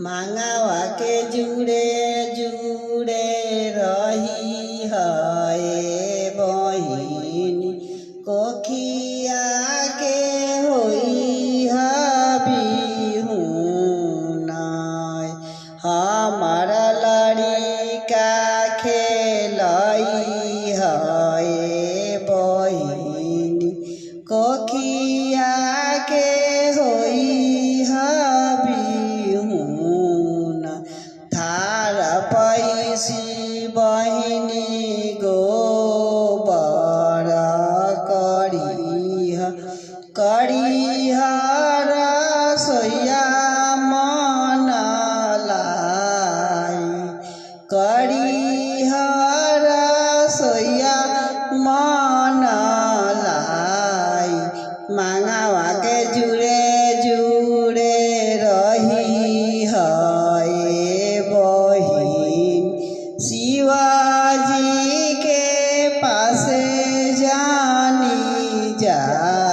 मांगावा के जुड़े जुड़े रही है बहिनी कोखिया के होई बिहुनाय हमार लड़िका खेलई है बहिनी कोखिया के होई थार पैसी बहिनी गोबर करीह रसोइया मन लाई करीह रसोइया मन लाई मांगावा के जुड़े जुड़े रही है शिवाजी के पास जानी जा।